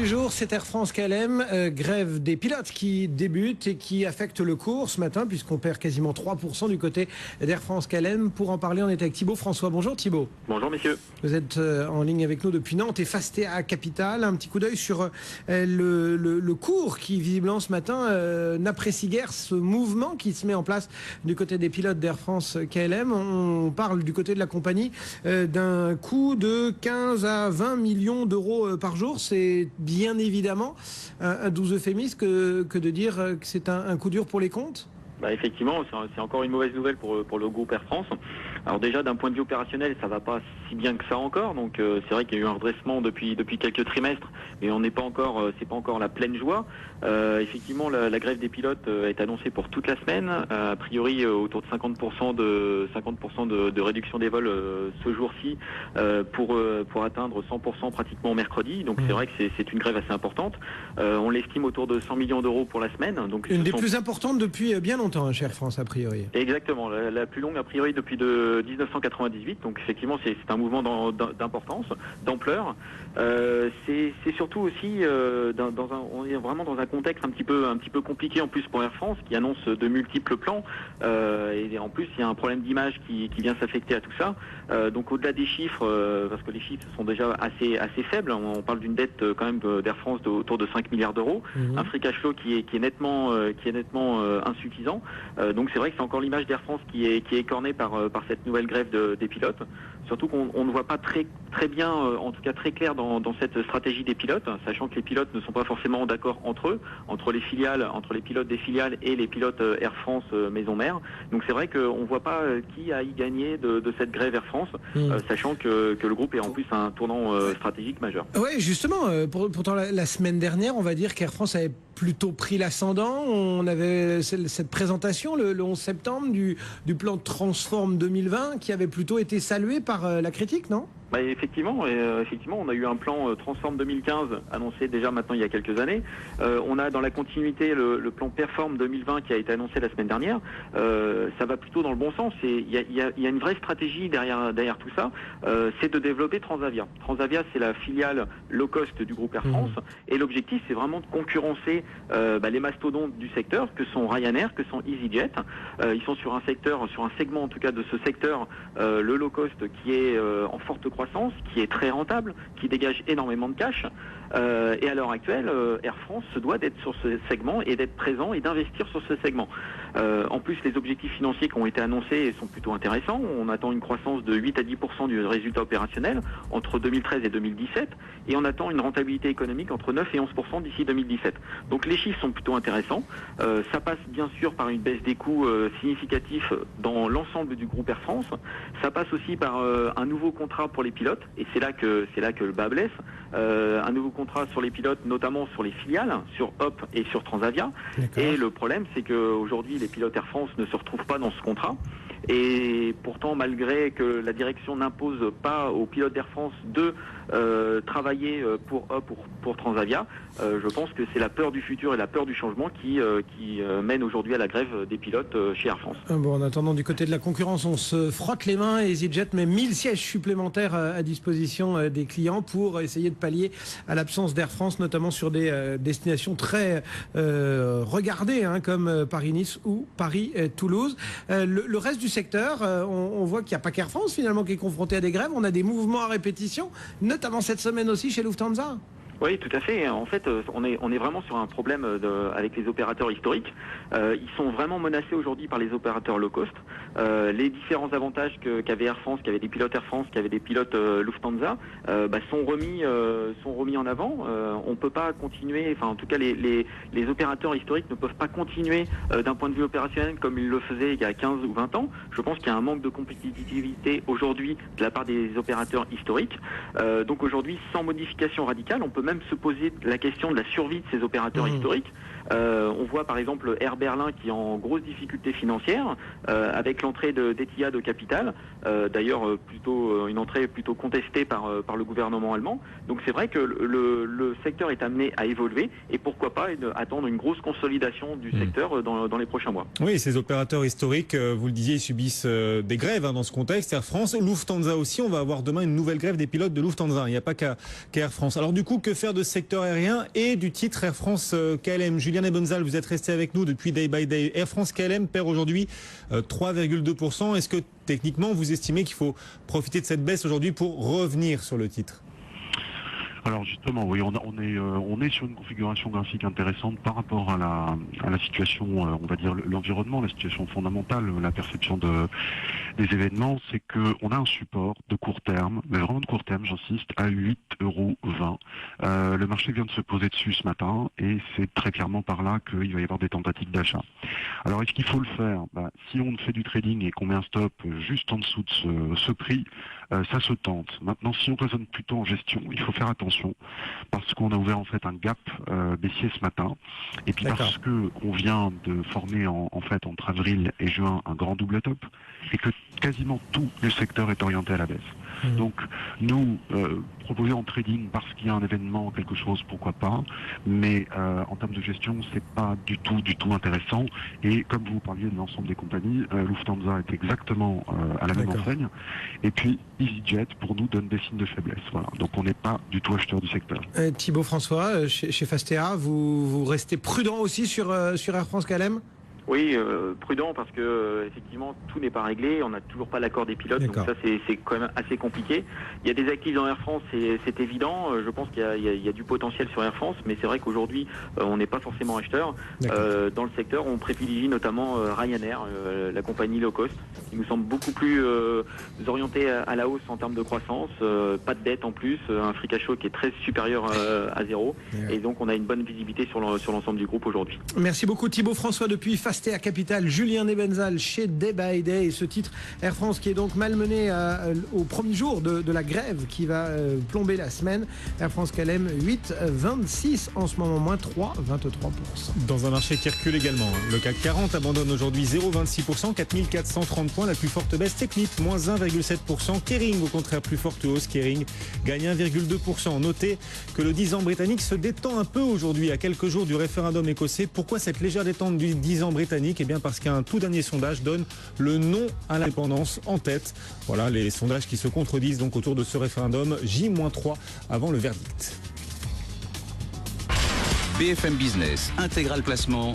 jours, c'est Air France KLM, grève des pilotes qui débute et qui affecte le cours ce matin puisqu'on perd quasiment 3% du côté d'Air France KLM. Pour en parler, on est avec Thibaut François. Bonjour Thibaut. Bonjour messieurs. Vous êtes en ligne avec nous depuis Nantes et Fastea Capital. Un petit coup d'œil sur le cours qui visiblement ce matin n'apprécie guère ce mouvement qui se met en place du côté des pilotes d'Air France KLM. On parle du côté de la compagnie d'un coût de 15 à 20 millions d'euros par jour. C'est bien évidemment un doux euphémisme que de dire que c'est un coup dur pour les comptes. Effectivement, c'est encore une mauvaise nouvelle pour le groupe Air France. Alors déjà, d'un point de vue opérationnel, ça va pas si bien que ça encore. Donc c'est vrai qu'il y a eu un redressement depuis quelques trimestres, mais on n'est pas encore, c'est pas encore la pleine joie. Effectivement, la grève des pilotes est annoncée pour toute la semaine. A priori, autour de 50% de réduction des vols ce jour-ci pour atteindre 100% pratiquement mercredi. Donc c'est vrai que c'est une grève assez importante. On l'estime autour de 100 millions d'euros pour la semaine. Donc une des plus importantes depuis bien longtemps, chez Air France, a priori. Exactement, la plus longue a priori depuis 1998. Donc effectivement, c'est un mouvement d'importance, d'ampleur. C'est surtout aussi on est vraiment dans un contexte un petit peu compliqué en plus pour Air France, qui annonce de multiples plans. Et en plus, il y a un problème d'image qui vient s'affecter à tout ça. Donc au-delà des chiffres, parce que les chiffres sont déjà assez faibles, on parle d'une dette quand même d'Air France autour de 5 milliards d'euros, un free cash flow qui est nettement insuffisant. Donc c'est vrai que c'est encore l'image d'Air France qui est écornée par cette nouvelle grève des pilotes. Surtout qu'on ne voit pas très bien, en tout cas très clair dans cette stratégie des pilotes, sachant que les pilotes ne sont pas forcément d'accord entre eux, entre les pilotes des filiales et les pilotes Air France maison mère. Donc c'est vrai qu'on ne voit pas qui a y gagné de cette grève Air France, sachant que le groupe est en plus un tournant stratégique majeur. Oui, justement, pourtant la semaine dernière, on va dire qu'Air France avait plutôt pris l'ascendant. On avait cette présentation le 11 septembre du plan Transform 2020 qui avait plutôt été salué par la critique, non ? Effectivement, on a eu un plan Transform 2015 annoncé déjà maintenant il y a quelques années. On a dans la continuité le plan Perform 2020 qui a été annoncé la semaine dernière. Ça va plutôt dans le bon sens. Il y a une vraie stratégie derrière tout ça. C'est de développer Transavia. Transavia, c'est la filiale low cost du groupe Air France. Et l'objectif, c'est vraiment de concurrencer les mastodontes du secteur, que sont Ryanair, que sont EasyJet. Ils sont sur un segment en tout cas de ce secteur, le low cost qui est en forte croissance, qui est très rentable, qui dégage énormément de cash. Et à l'heure actuelle, Air France se doit d'être sur ce segment et d'être présent et d'investir sur ce segment. En plus, les objectifs financiers qui ont été annoncés sont plutôt intéressants. On attend une croissance de 8 à 10% du résultat opérationnel entre 2013 et 2017 et on attend une rentabilité économique entre 9 et 11% d'ici 2017. Donc les chiffres sont plutôt intéressants. Ça passe bien sûr par une baisse des coûts significatifs dans l'ensemble du groupe Air France. Ça passe aussi par un nouveau contrat pour les pilotes et c'est là que le bas blesse. Un nouveau contrat sur les pilotes, notamment sur les filiales, sur Hop et sur Transavia. Et le problème, c'est qu'aujourd'hui, les pilotes Air France ne se retrouvent pas dans ce contrat. Et pourtant, malgré que la direction n'impose pas aux pilotes d'Air France de travailler pour Hop ou pour Transavia, je pense que c'est la peur du futur et la peur du changement qui mène aujourd'hui à la grève des pilotes chez Air France. Bon, en attendant, du côté de la concurrence, on se frotte les mains et EasyJet met 1000 sièges supplémentaires à disposition des clients pour essayer de pallier à l'absence d'Air France, notamment sur des destinations très regardées, comme Paris-Nice ou Paris-Toulouse. Le reste du secteur, on voit qu'il n'y a pas qu'Air France finalement qui est confronté à des grèves. On a des mouvements à répétition, notamment cette semaine aussi chez Lufthansa. Oui, tout à fait. En fait, on est vraiment sur un problème avec les opérateurs historiques. Ils sont vraiment menacés aujourd'hui par les opérateurs low cost. Les différents avantages qu'avait Air France, qu'avaient des pilotes Air France, qu'avaient des pilotes Lufthansa, sont remis en avant. On peut pas continuer. Enfin, en tout cas, les opérateurs historiques ne peuvent pas continuer d'un point de vue opérationnel comme ils le faisaient il y a 15 ou 20 ans. Je pense qu'il y a un manque de compétitivité aujourd'hui de la part des opérateurs historiques. Donc aujourd'hui, sans modification radicale, on peut même se poser la question de la survie de ces opérateurs historiques. On voit par exemple Air Berlin qui est en grosse difficulté financière avec l'entrée d'Etihad au capital. D'ailleurs, une entrée plutôt contestée par le gouvernement allemand. Donc c'est vrai que le secteur est amené à évoluer et pourquoi pas attendre une grosse consolidation du secteur dans les prochains mois. Oui, ces opérateurs historiques, vous le disiez, ils subissent des grèves dans ce contexte. Air France, Lufthansa aussi, on va avoir demain une nouvelle grève des pilotes de Lufthansa. Il n'y a pas qu'Air France. Alors du coup, que faire de ce secteur aérien et du titre Air France KLM. Julien Nebenzal, vous êtes resté avec nous depuis Day by Day. Air France KLM perd aujourd'hui 3,2%. Est-ce que techniquement vous estimez qu'il faut profiter de cette baisse aujourd'hui pour revenir sur le titre ? Alors justement, oui, on est sur une configuration graphique intéressante par rapport à la situation, on va dire l'environnement, la situation fondamentale, la perception des événements, c'est qu'on a un support de court terme, mais vraiment de court terme, j'insiste, à 8,20 €. Le marché vient de se poser dessus ce matin et c'est très clairement par là qu'il va y avoir des tentatives d'achat. Alors est-ce qu'il faut le faire ? Si on fait du trading et qu'on met un stop juste en dessous de ce prix, ça se tente. Maintenant, si on raisonne plutôt en gestion, il faut faire attention parce qu'on a ouvert en fait un gap baissier ce matin et puis parce que on vient de former en fait entre avril et juin un grand double top et que quasiment tout le secteur est orienté à la baisse. Donc nous proposer en trading parce qu'il y a un événement, quelque chose, pourquoi pas, mais en termes de gestion, c'est pas du tout intéressant. Et comme vous parliez de l'ensemble des compagnies, Lufthansa est exactement à la même enseigne. Et puis EasyJet pour nous donne des signes de faiblesse. Voilà. Donc on n'est pas du tout acheteur du secteur. Thibaut François, chez Fastea, vous restez prudent aussi sur Air France KLM ? Oui, prudent parce que effectivement tout n'est pas réglé, on n'a toujours pas l'accord des pilotes, donc ça c'est quand même assez compliqué. Il y a des actifs dans Air France, c'est évident. Je pense qu'il y a du potentiel sur Air France, mais c'est vrai qu'aujourd'hui on n'est pas forcément acheteur. Dans le secteur, on privilégie notamment Ryanair, la compagnie low cost, qui nous semble beaucoup plus orientée à la hausse en termes de croissance, pas de dette en plus, un free cash flow qui est très supérieur à zéro, et donc on a une bonne visibilité sur l'ensemble du groupe aujourd'hui. Merci beaucoup Thibaut François depuis Fastea Capital, Julien Nebenzal chez Day by Day, et ce titre Air France qui est donc malmené au premier jour de la grève qui va plomber la semaine. Air France KLM 8,26 en ce moment, moins 3,23%. Dans un marché qui recule également, le CAC 40 abandonne aujourd'hui 0,26%, 4430 points, la plus forte baisse technique, moins 1,7%. Kering au contraire, plus forte hausse, Kering gagne 1,2%. Notez que le 10 ans britannique se détend un peu aujourd'hui à quelques jours du référendum écossais. Pourquoi cette légère détente du 10 ans britannique ? Eh bien parce qu'un tout dernier sondage donne le non à l'indépendance en tête. Voilà les sondages qui se contredisent donc autour de ce référendum, J-3 avant le verdict. BFM Business, intégral placement.